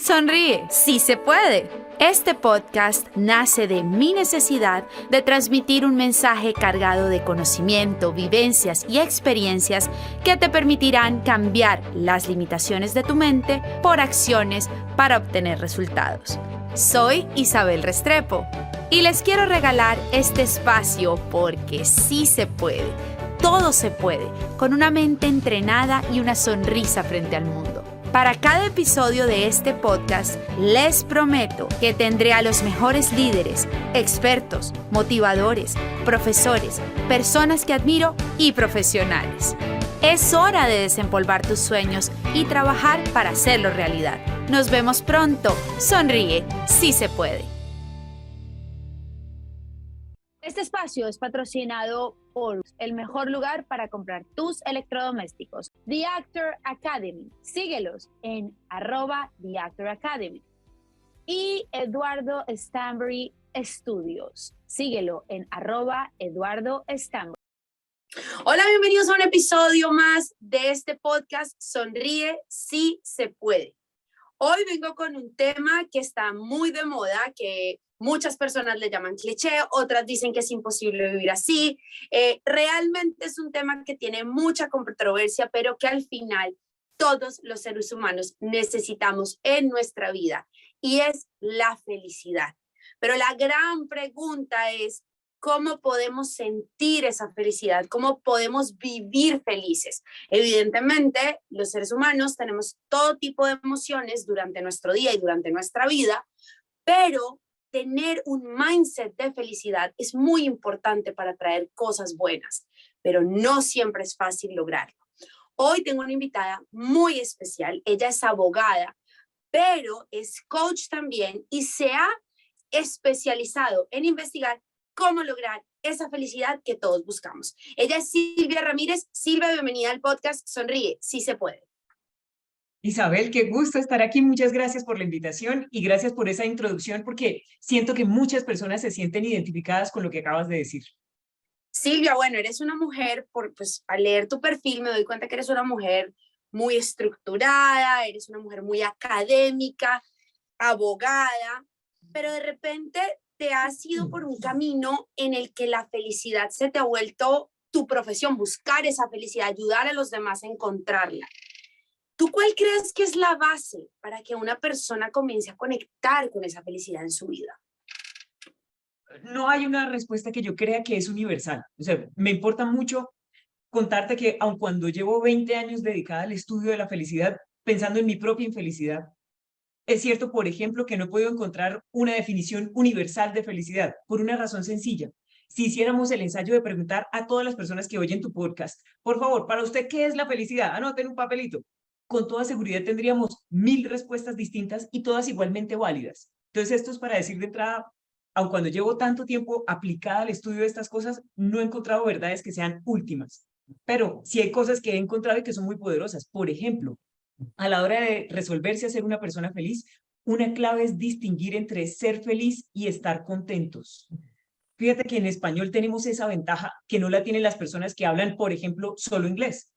Sonríe, sí se puede. Este podcast nace de mi necesidad de transmitir un mensaje cargado de conocimiento, vivencias y experiencias que te permitirán cambiar las limitaciones de tu mente por acciones para obtener resultados. Soy Isabel Restrepo y les quiero regalar este espacio porque sí se puede. Todo se puede, con una mente entrenada y una sonrisa frente al mundo. Para cada episodio de este podcast, les prometo que tendré a los mejores líderes, expertos, motivadores, profesores, personas que admiro y profesionales. Es hora de desempolvar tus sueños y trabajar para hacerlo realidad. Nos vemos pronto. Sonríe, sí se puede. Este espacio es patrocinado por el mejor lugar para comprar tus electrodomésticos, The Actor Academy. Síguelos en @The Actor Academy. Y Eduardo Stanbury Studios. Síguelo en @Eduardo Stanbury. Hola, bienvenidos a un episodio más de este podcast Sonríe, sí se puede. Hoy vengo con un tema que está muy de moda, que muchas personas le llaman cliché, otras dicen que es imposible vivir así. Realmente es un tema que tiene mucha controversia, pero que al final todos los seres humanos necesitamos en nuestra vida, y es la felicidad. Pero la gran pregunta es, ¿cómo podemos sentir esa felicidad? ¿Cómo podemos vivir felices? Evidentemente, los seres humanos tenemos todo tipo de emociones durante nuestro día y durante nuestra vida, pero tener un mindset de felicidad es muy importante para traer cosas buenas, pero no siempre es fácil lograrlo. Hoy tengo una invitada muy especial. Ella es abogada, pero es coach también y se ha especializado en investigar cómo lograr esa felicidad que todos buscamos. Ella es Silvia Ramírez. Silvia, bienvenida al podcast Sonríe, sí se puede. Isabel, qué gusto estar aquí. Muchas gracias por la invitación y gracias por esa introducción, porque siento que muchas personas se sienten identificadas con lo que acabas de decir. Silvia, bueno, eres una mujer, pues al leer tu perfil me doy cuenta que eres una mujer muy estructurada, eres una mujer muy académica, abogada, pero de repente te has ido por un camino en el que la felicidad se te ha vuelto tu profesión, buscar esa felicidad, ayudar a los demás a encontrarla. ¿Tú cuál crees que es la base para que una persona comience a conectar con esa felicidad en su vida? No hay una respuesta que yo crea que es universal. O sea, me importa mucho contarte que aun cuando llevo 20 años dedicada al estudio de la felicidad, pensando en mi propia infelicidad, es cierto, por ejemplo, que no he podido encontrar una definición universal de felicidad, por una razón sencilla. Si hiciéramos el ensayo de preguntar a todas las personas que oyen tu podcast, por favor, para usted, ¿qué es la felicidad? Anoten un papelito. Con toda seguridad tendríamos 1000 respuestas distintas y todas igualmente válidas. Entonces, esto es para decir de entrada, aun cuando llevo tanto tiempo aplicada al estudio de estas cosas, no he encontrado verdades que sean últimas. Pero sí hay cosas que he encontrado y que son muy poderosas. Por ejemplo, a la hora de resolverse a ser una persona feliz, una clave es distinguir entre ser feliz y estar contentos. Fíjate que en español tenemos esa ventaja que no la tienen las personas que hablan, por ejemplo, solo inglés.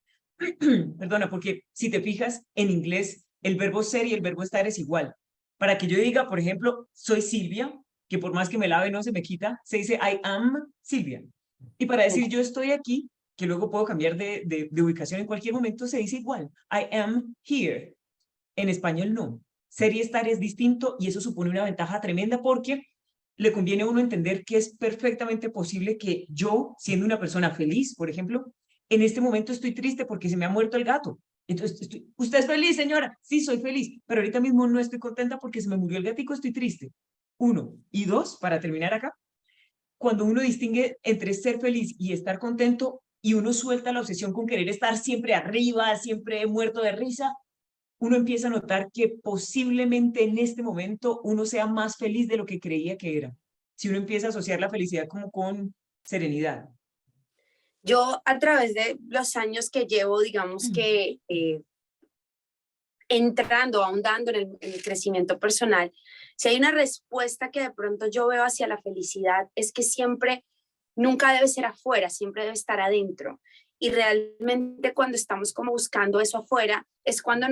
Perdona, porque si te fijas, en inglés el verbo ser y el verbo estar es igual. Para que yo diga, por ejemplo, soy Silvia, que por más que me lave no se me quita, se dice I am Silvia. Y para decir yo estoy aquí, que luego puedo cambiar de ubicación en cualquier momento, se dice igual, I am here. En español no. Ser y estar es distinto y eso supone una ventaja tremenda porque le conviene a uno entender que es perfectamente posible que yo, siendo una persona feliz, por ejemplo, en este momento estoy triste porque se me ha muerto el gato. Entonces, ¿usted es feliz, señora? Sí, soy feliz, pero ahorita mismo no estoy contenta porque se me murió el gatico, estoy triste. Uno. Y dos, para terminar acá, cuando uno distingue entre ser feliz y estar contento y uno suelta la obsesión con querer estar siempre arriba, siempre muerto de risa, uno empieza a notar que posiblemente en este momento uno sea más feliz de lo que creía que era. Si uno empieza a asociar la felicidad como con serenidad. Yo a través de los años que llevo, digamos que entrando, ahondando en el crecimiento personal, si hay una respuesta que de pronto yo veo hacia la felicidad, es que siempre, nunca debe ser afuera, siempre debe estar adentro. Y realmente cuando estamos como buscando eso afuera, es cuando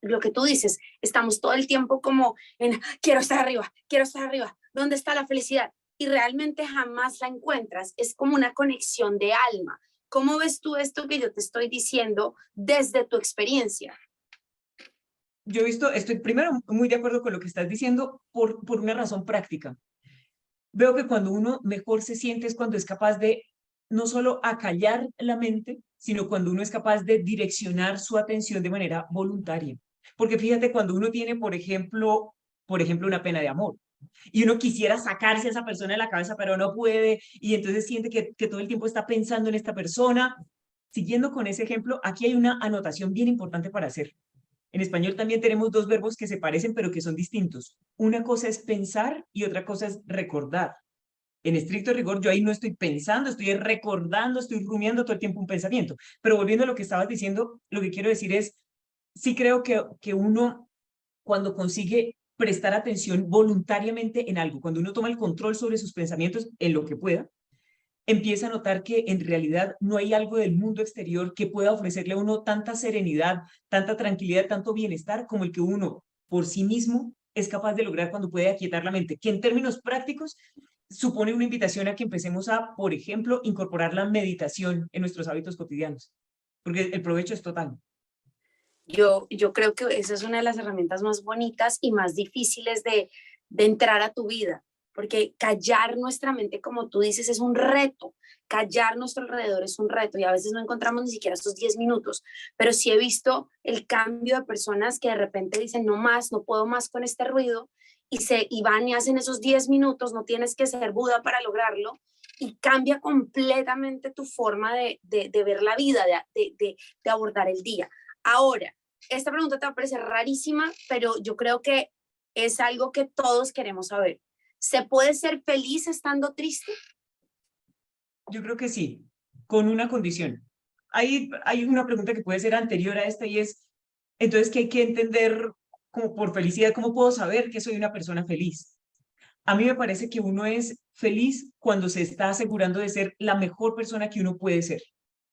lo que tú dices, estamos todo el tiempo como en, quiero estar arriba, ¿dónde está la felicidad? Y realmente jamás la encuentras, es como una conexión de alma. ¿Cómo ves tú esto que yo te estoy diciendo desde tu experiencia? Yo he visto, estoy primero muy de acuerdo con lo que estás diciendo por una razón práctica. Veo que cuando uno mejor se siente es cuando es capaz de no solo acallar la mente, sino cuando uno es capaz de direccionar su atención de manera voluntaria. Porque fíjate, cuando uno tiene, por ejemplo, una pena de amor, y uno quisiera sacarse a esa persona de la cabeza, pero no puede, y entonces siente que todo el tiempo está pensando en esta persona. Siguiendo con ese ejemplo, aquí hay una anotación bien importante para hacer. En español también tenemos dos verbos que se parecen, pero que son distintos. Una cosa es pensar y otra cosa es recordar. En estricto rigor, yo ahí no estoy pensando, estoy recordando, estoy rumiando todo el tiempo un pensamiento. Pero volviendo a lo que estabas diciendo, lo que quiero decir es, sí creo que uno, cuando consigue prestar atención voluntariamente en algo, cuando uno toma el control sobre sus pensamientos en lo que pueda, empieza a notar que en realidad no hay algo del mundo exterior que pueda ofrecerle a uno tanta serenidad, tanta tranquilidad, tanto bienestar como el que uno por sí mismo es capaz de lograr cuando puede aquietar la mente, que en términos prácticos supone una invitación a que empecemos a, por ejemplo, incorporar la meditación en nuestros hábitos cotidianos, porque el provecho es total. Yo creo que esa es una de las herramientas más bonitas y más difíciles de entrar a tu vida, porque callar nuestra mente, como tú dices, es un reto. Callar nuestro alrededor es un reto y a veces no encontramos ni siquiera estos 10 minutos, pero sí he visto el cambio de personas que de repente dicen, no más, no puedo más con este ruido, y van y hacen esos 10 minutos, no tienes que ser Buda para lograrlo, y cambia completamente tu forma de ver la vida, de abordar el día. Ahora, esta pregunta te va a parecer rarísima, pero yo creo que es algo que todos queremos saber. ¿Se puede ser feliz estando triste? Yo creo que sí, con una condición. Hay una pregunta que puede ser anterior a esta y es, entonces, ¿qué hay que entender como por felicidad? ¿Cómo puedo saber que soy una persona feliz? A mí me parece que uno es feliz cuando se está asegurando de ser la mejor persona que uno puede ser.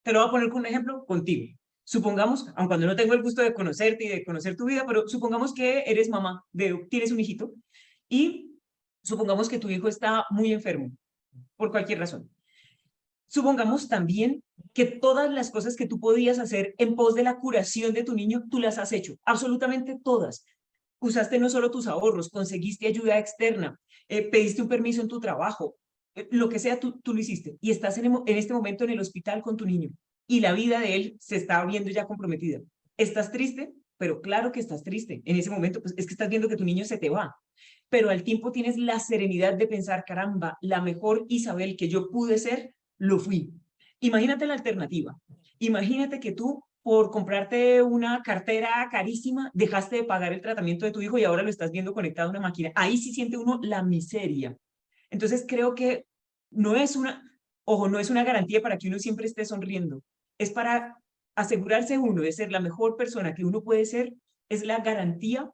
Te lo voy a poner con un ejemplo contigo. Supongamos, aun cuando no tengo el gusto de conocerte y de conocer tu vida, pero supongamos que eres mamá, tienes un hijito y supongamos que tu hijo está muy enfermo por cualquier razón. Supongamos también que todas las cosas que tú podías hacer en pos de la curación de tu niño, tú las has hecho, absolutamente todas. Usaste no solo tus ahorros, conseguiste ayuda externa, pediste un permiso en tu trabajo, lo que sea, tú lo hiciste. Y estás en este momento en el hospital con tu niño y la vida de él se está viendo ya comprometida. ¿Estás triste? Pero claro que estás triste. En ese momento, pues es que estás viendo que tu niño se te va. Pero al tiempo tienes la serenidad de pensar, caramba, la mejor Isabel que yo pude ser, lo fui. Imagínate la alternativa. Imagínate que tú, por comprarte una cartera carísima, dejaste de pagar el tratamiento de tu hijo y ahora lo estás viendo conectado a una máquina. Ahí sí siente uno la miseria. Entonces creo que no es ojo, no es una garantía para que uno siempre esté sonriendo. Es para asegurarse uno de ser la mejor persona que uno puede ser, es la garantía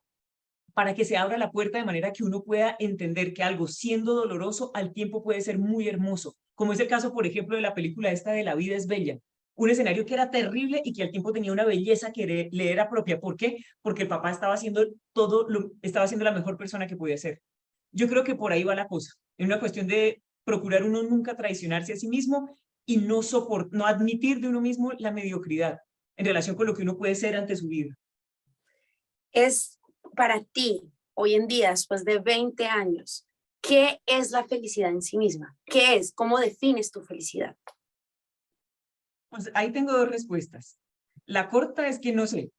para que se abra la puerta de manera que uno pueda entender que algo siendo doloroso al tiempo puede ser muy hermoso, como es el caso, por ejemplo, de la película esta de La vida es bella, un escenario que era terrible y que al tiempo tenía una belleza que le era propia. ¿Por qué? Porque el papá estaba haciendo estaba haciendo la mejor persona que podía ser. Yo creo que por ahí va la cosa, en una cuestión de procurar uno nunca traicionarse a sí mismo y no admitir de uno mismo la mediocridad en relación con lo que uno puede ser ante su vida. Es para ti, hoy en día, después de 20 años, ¿qué es la felicidad en sí misma? ¿Qué es? ¿Cómo defines tu felicidad? Pues ahí tengo dos respuestas. La corta es que no sé,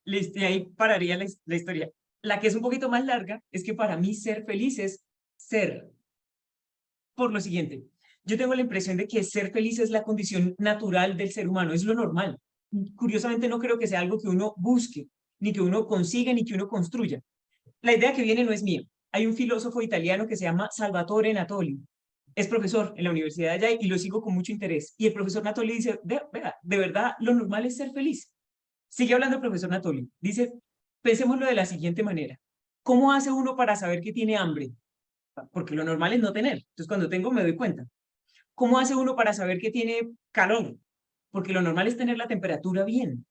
y ahí pararía la historia. La que es un poquito más larga es que para mí ser feliz es ser. Por lo siguiente, yo tengo la impresión de que ser feliz es la condición natural del ser humano, es lo normal. Curiosamente no creo que sea algo que uno busque, ni que uno consiga, ni que uno construya. La idea que viene no es mía. Hay un filósofo italiano que se llama Salvatore Natoli. Es profesor en la Universidad de allá y lo sigo con mucho interés. Y el profesor Natoli dice, vea, de verdad, lo normal es ser feliz. Sigue hablando el profesor Natoli. Dice, pensémoslo de la siguiente manera. ¿Cómo hace uno para saber que tiene hambre? Porque lo normal es no tener. Entonces, cuando tengo, me doy cuenta. ¿Cómo hace uno para saber que tiene calor? porque lo normal es tener la temperatura bien.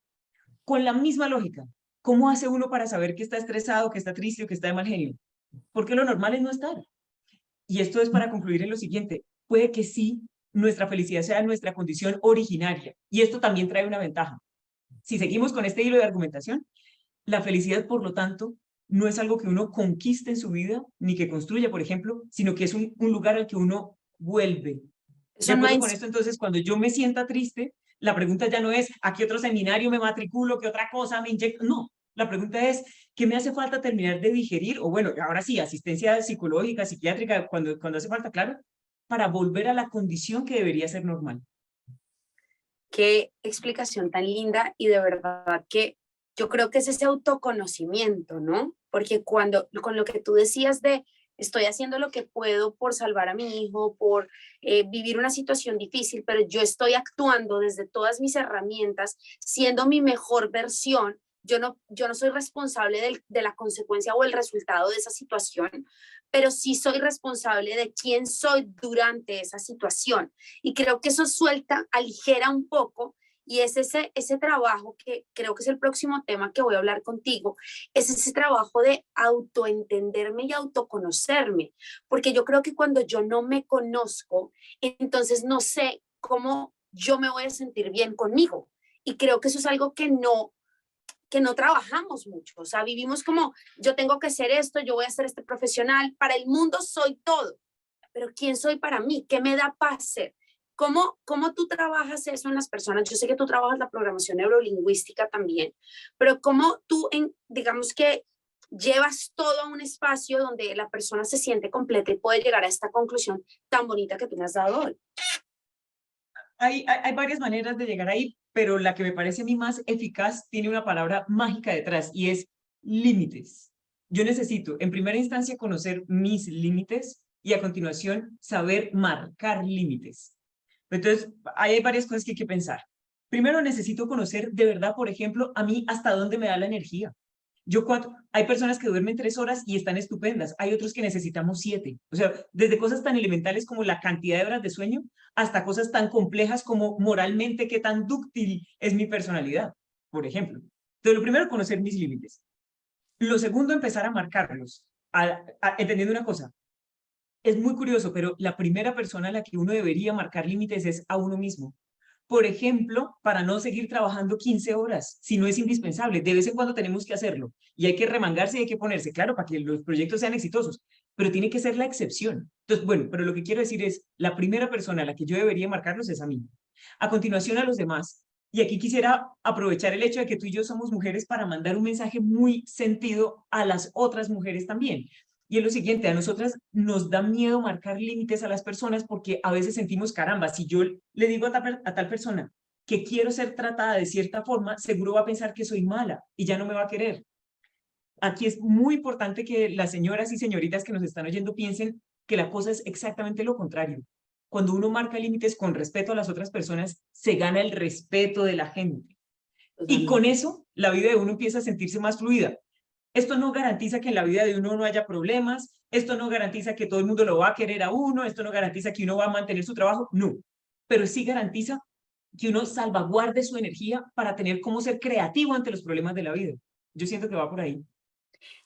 Con la misma lógica, ¿cómo hace uno para saber que está estresado, que está triste o que está de mal genio? Porque lo normal es no estar. Y esto es para concluir en lo siguiente, puede que sí, nuestra felicidad sea nuestra condición originaria, y esto también trae una ventaja. Si seguimos con este hilo de argumentación, la felicidad, por lo tanto, no es algo que uno conquiste en su vida, ni que construya, por ejemplo, sino que es un lugar al que uno vuelve. Es De un acuerdo con mindset. esto, entonces, cuando yo me sienta triste, la pregunta ya no es ¿a qué otro seminario me matriculo? ¿Qué otra cosa me inyecto? No, la pregunta es ¿qué me hace falta terminar de digerir? O bueno, ahora sí, asistencia psicológica, psiquiátrica, cuando hace falta, claro, para volver a la condición que debería ser normal. Qué explicación tan linda y de verdad que yo creo que es ese autoconocimiento, ¿no? Porque cuando, con lo que tú decías de estoy haciendo lo que puedo por salvar a mi hijo, por vivir una situación difícil, pero yo estoy actuando desde todas mis herramientas, siendo mi mejor versión. Yo no soy responsable de la consecuencia o el resultado de esa situación, pero sí soy responsable de quién soy durante esa situación. Y creo que eso suelta, aligera un poco, y es ese trabajo que creo que es el próximo tema que voy a hablar contigo, es ese trabajo de autoentenderme y autoconocerme, porque yo creo que cuando yo no me conozco, entonces no sé cómo yo me voy a sentir bien conmigo. Y creo que eso es algo que no trabajamos mucho, o sea, vivimos como yo tengo que ser esto, yo voy a ser este profesional, para el mundo soy todo, pero ¿quién soy para mí? ¿Qué me da paz ser? ¿Cómo tú trabajas eso en las personas? Yo sé que tú trabajas la programación neurolingüística también, pero ¿cómo tú, digamos que llevas todo a un espacio donde la persona se siente completa y puede llegar a esta conclusión tan bonita que tú me has dado hoy? Hay varias maneras de llegar ahí, pero la que me parece a mí más eficaz tiene una palabra mágica detrás y es límites. Yo necesito, en primera instancia, conocer mis límites y a continuación saber marcar límites. Entonces, ahí hay varias cosas que hay que pensar. Primero, necesito conocer de verdad, por ejemplo, a mí hasta dónde me da la energía. Hay personas que duermen 3 horas y están estupendas, hay otros que necesitamos 7. O sea, desde cosas tan elementales como la cantidad de horas de sueño hasta cosas tan complejas como moralmente qué tan dúctil es mi personalidad, por ejemplo. Entonces, lo primero, conocer mis límites. Lo segundo, empezar a marcarlos, entendiendo una cosa. Es muy curioso, pero la primera persona a la que uno debería marcar límites es a uno mismo. Por ejemplo, para no seguir trabajando 15 horas, si no es indispensable. De vez en cuando tenemos que hacerlo y hay que remangarse y hay que ponerse, claro, para que los proyectos sean exitosos, pero tiene que ser la excepción. Entonces, bueno, pero lo que quiero decir es, la primera persona a la que yo debería marcarlos es a mí. A continuación, a los demás. Y aquí quisiera aprovechar el hecho de que tú y yo somos mujeres para mandar un mensaje muy sentido a las otras mujeres también. Y es lo siguiente, a nosotras nos da miedo marcar límites a las personas porque a veces sentimos, caramba, si yo le digo a tal persona que quiero ser tratada de cierta forma, seguro va a pensar que soy mala y ya no me va a querer. Aquí es muy importante que las señoras y señoritas que nos están oyendo piensen que la cosa es exactamente lo contrario. Cuando uno marca límites con respeto a las otras personas, se gana el respeto de la gente. Y con Totalmente. eso, la vida de uno empieza a sentirse más fluida. Esto no garantiza que en la vida de uno no haya problemas, esto no garantiza que todo el mundo lo va a querer a uno, esto no garantiza que uno va a mantener su trabajo, no. Pero sí garantiza que uno salvaguarde su energía para tener cómo ser creativo ante los problemas de la vida. Yo siento que va por ahí.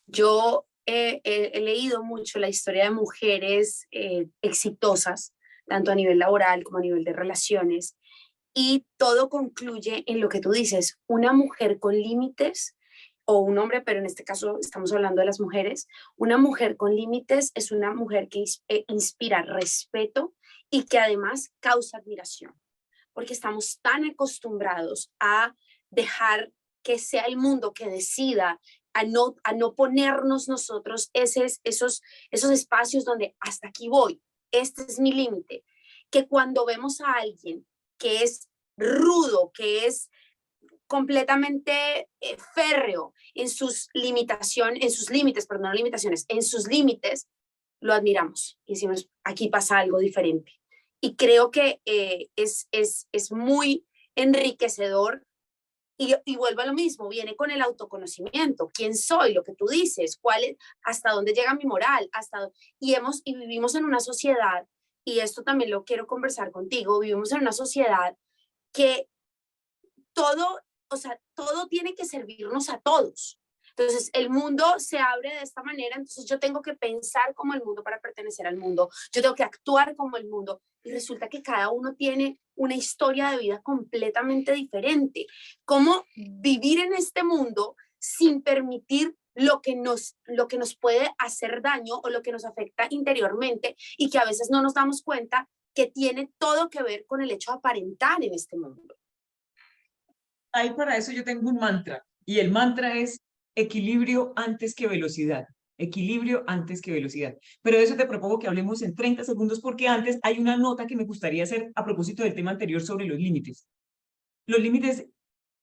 Yo he leído mucho la historia de mujeres exitosas, tanto a nivel laboral como a nivel de relaciones, y todo concluye en lo que tú dices, una mujer con límites o un hombre, pero en este caso estamos hablando de las mujeres, una mujer con límites es una mujer que inspira respeto y que además causa admiración, porque estamos tan acostumbrados a dejar que sea el mundo que decida, a no ponernos nosotros esos espacios donde hasta aquí voy, este es mi límite, que cuando vemos a alguien que es rudo, que es completamente férreo en sus limitaciones, en sus límites, perdón, no limitaciones, en sus límites, lo admiramos y decimos, aquí pasa algo diferente. Y creo que es muy enriquecedor y vuelvo a lo mismo, viene con el autoconocimiento, quién soy, lo que tú dices, cuál es, hasta dónde llega mi moral, y vivimos en una sociedad, y esto también lo quiero conversar contigo, vivimos en una sociedad que todo, o sea, todo tiene que servirnos a todos. Entonces, el mundo se abre de esta manera, entonces yo tengo que pensar como el mundo para pertenecer al mundo, yo tengo que actuar como el mundo, y resulta que cada uno tiene una historia de vida completamente diferente. ¿Cómo vivir en este mundo sin permitir lo que nos puede hacer daño o lo que nos afecta interiormente y que a veces no nos damos cuenta que tiene todo que ver con el hecho de aparentar en este mundo? Ahí para eso yo tengo un mantra, y el mantra es equilibrio antes que velocidad. Equilibrio antes que velocidad. Pero de eso te propongo que hablemos en 30 segundos, porque antes hay una nota que me gustaría hacer a propósito del tema anterior sobre los límites. Los límites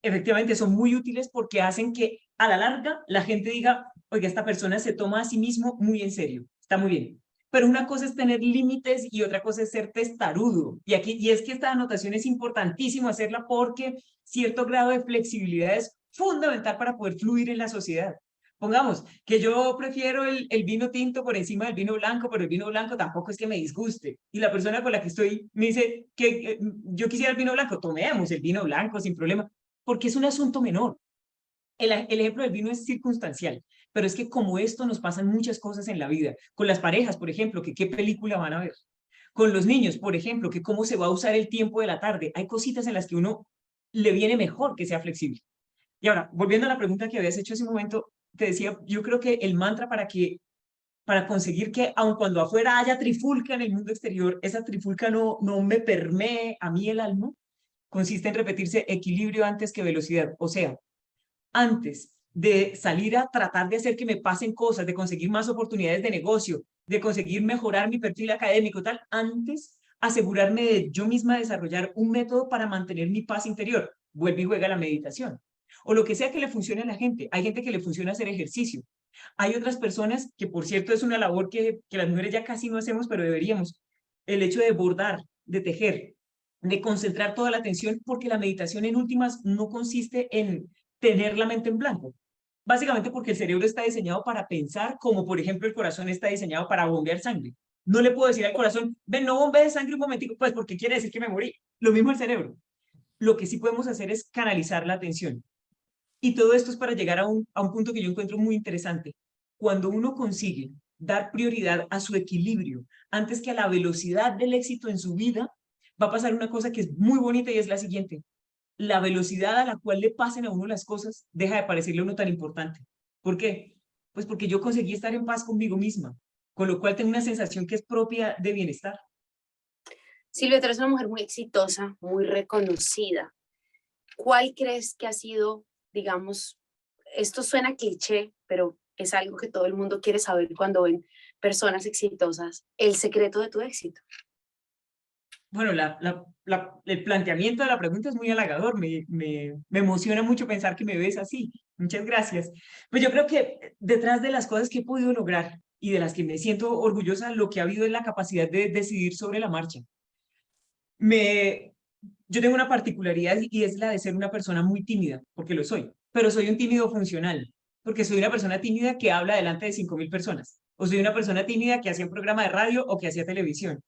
efectivamente son muy útiles porque hacen que a la larga la gente diga, oiga, esta persona se toma a sí mismo muy en serio, está muy bien. Pero una cosa es tener límites y otra cosa es ser testarudo. Y es que esta anotación es importantísimo hacerla porque cierto grado de flexibilidad es fundamental para poder fluir en la sociedad. Pongamos que yo prefiero el vino tinto por encima del vino blanco, pero el vino blanco tampoco es que me disguste. Y la persona con la que estoy me dice que yo quisiera el vino blanco, tomemos el vino blanco sin problema, porque es un asunto menor. El ejemplo del vino es circunstancial, pero es que como esto nos pasan muchas cosas en la vida. Con las parejas, por ejemplo, que qué película van a ver. Con los niños, por ejemplo, que cómo se va a usar el tiempo de la tarde. Hay cositas en las que uno le viene mejor que sea flexible. Y ahora, volviendo a la pregunta que habías hecho hace un momento, te decía, yo creo que el mantra para conseguir que, aun cuando afuera haya trifulca en el mundo exterior, esa trifulca no me permee a mí el alma, consiste en repetirse equilibrio antes que velocidad. O sea, antes de salir a tratar de hacer que me pasen cosas, de conseguir más oportunidades de negocio, de conseguir mejorar mi perfil académico, tal, antes asegurarme de yo misma desarrollar un método para mantener mi paz interior. Vuelve y juega la meditación. O lo que sea que le funcione a la gente. Hay gente que le funciona hacer ejercicio. Hay otras personas que, por cierto, es una labor que las mujeres ya casi no hacemos, pero deberíamos. El hecho de bordar, de tejer, de concentrar toda la atención, porque la meditación en últimas no consiste en tener la mente en blanco. Básicamente porque el cerebro está diseñado para pensar, como por ejemplo el corazón está diseñado para bombear sangre. No le puedo decir al corazón, ven, no bombees sangre un momentico, pues porque quiere decir que me morí. Lo mismo el cerebro. Lo que sí podemos hacer es canalizar la atención. Y todo esto es para llegar a un punto que yo encuentro muy interesante. Cuando uno consigue dar prioridad a su equilibrio antes que a la velocidad del éxito en su vida, va a pasar una cosa que es muy bonita y es la siguiente: la velocidad a la cual le pasen a uno las cosas deja de parecerle a uno tan importante. ¿Por qué? Pues porque yo conseguí estar en paz conmigo misma, con lo cual tengo una sensación que es propia de bienestar. Silvia, tú eres una mujer muy exitosa, muy reconocida. ¿Cuál crees que ha sido, digamos, esto suena cliché, pero es algo que todo el mundo quiere saber cuando ven personas exitosas, el secreto de tu éxito? Bueno, el planteamiento de la pregunta es muy halagador, me emociona mucho pensar que me ves así. Muchas gracias. Pues yo creo que detrás de las cosas que he podido lograr y de las que me siento orgullosa, lo que ha habido es la capacidad de decidir sobre la marcha. Me, yo tengo una particularidad y es la de ser una persona muy tímida, porque lo soy, pero soy un tímido funcional, porque soy una persona tímida que habla delante de 5.000 personas, o soy una persona tímida que hacía un programa de radio o que hacía televisión.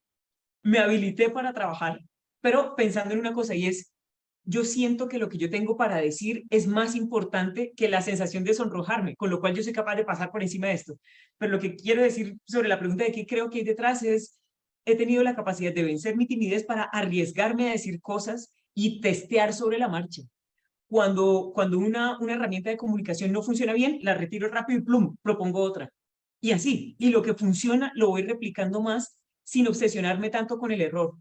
Me habilité para trabajar, pero pensando en una cosa, y es, yo siento que lo que yo tengo para decir es más importante que la sensación de sonrojarme, con lo cual yo soy capaz de pasar por encima de esto. Pero lo que quiero decir sobre la pregunta de qué creo que hay detrás es, he tenido la capacidad de vencer mi timidez para arriesgarme a decir cosas y testear sobre la marcha. Cuando una herramienta de comunicación no funciona bien, la retiro rápido y plum, propongo otra. Y así, y lo que funciona lo voy replicando más sin obsesionarme tanto con el error,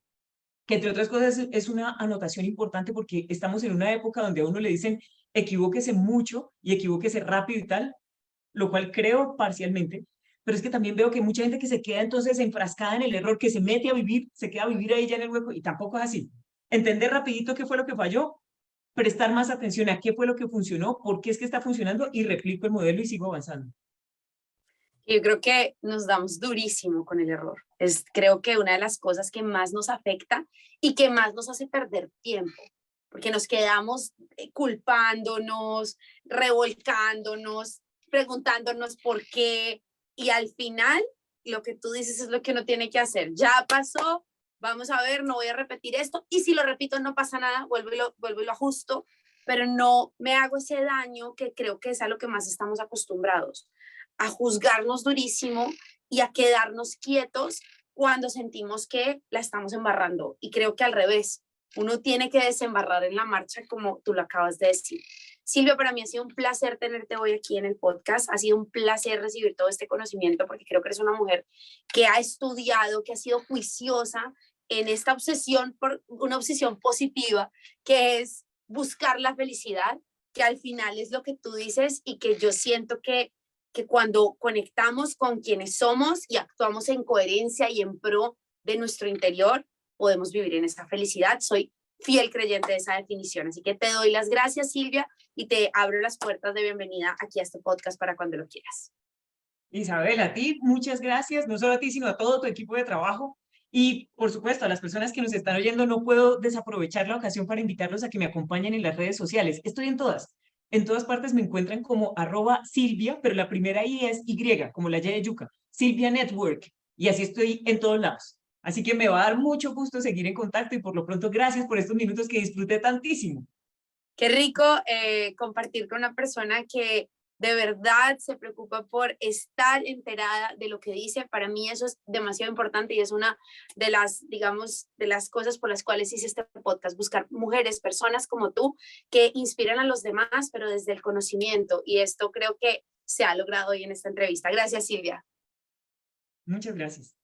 que entre otras cosas es una anotación importante porque estamos en una época donde a uno le dicen equivóquese mucho y equivóquese rápido y tal, lo cual creo parcialmente, pero es que también veo que mucha gente que se queda entonces enfrascada en el error, que se mete a vivir, se queda a vivir ahí ya en el hueco, y tampoco es así. Entender rapidito qué fue lo que falló, prestar más atención a qué fue lo que funcionó, por qué es que está funcionando y replico el modelo y sigo avanzando. Yo creo que nos damos durísimo con el error. Creo que una de las cosas que más nos afecta y que más nos hace perder tiempo, porque nos quedamos culpándonos, revolcándonos, preguntándonos por qué, y al final lo que tú dices es lo que uno tiene que hacer. Ya pasó, vamos a ver, no voy a repetir esto, y si lo repito no pasa nada, vuelvo y lo ajusto, pero no me hago ese daño que creo que es a lo que más estamos acostumbrados, a juzgarnos durísimo y a quedarnos quietos cuando sentimos que la estamos embarrando. Y creo que al revés, uno tiene que desembarrar en la marcha como tú lo acabas de decir. Silvia, para mí ha sido un placer tenerte hoy aquí en el podcast, ha sido un placer recibir todo este conocimiento porque creo que eres una mujer que ha estudiado, que ha sido juiciosa en esta obsesión, por una obsesión positiva, que es buscar la felicidad, que al final es lo que tú dices y que yo siento que cuando conectamos con quienes somos y actuamos en coherencia y en pro de nuestro interior, podemos vivir en esa felicidad. Soy fiel creyente de esa definición. Así que te doy las gracias, Silvia, y te abro las puertas de bienvenida aquí a este podcast para cuando lo quieras. Isabel, a ti, muchas gracias, no solo a ti, sino a todo tu equipo de trabajo. Y, por supuesto, a las personas que nos están oyendo, no puedo desaprovechar la ocasión para invitarlos a que me acompañen en las redes sociales. Estoy en todas. En todas partes me encuentran como @Silvia, pero la primera I es Y, como la Y de yuca. Silvia Network. Y así estoy en todos lados. Así que me va a dar mucho gusto seguir en contacto y por lo pronto gracias por estos minutos que disfruté tantísimo. Qué rico compartir con una persona que de verdad se preocupa por estar enterada de lo que dice. Para mí eso es demasiado importante y es una de las, digamos, de las cosas por las cuales hice este podcast, buscar mujeres, personas como tú que inspiran a los demás, pero desde el conocimiento. Y esto creo que se ha logrado hoy en esta entrevista. Gracias, Silvia. Muchas gracias.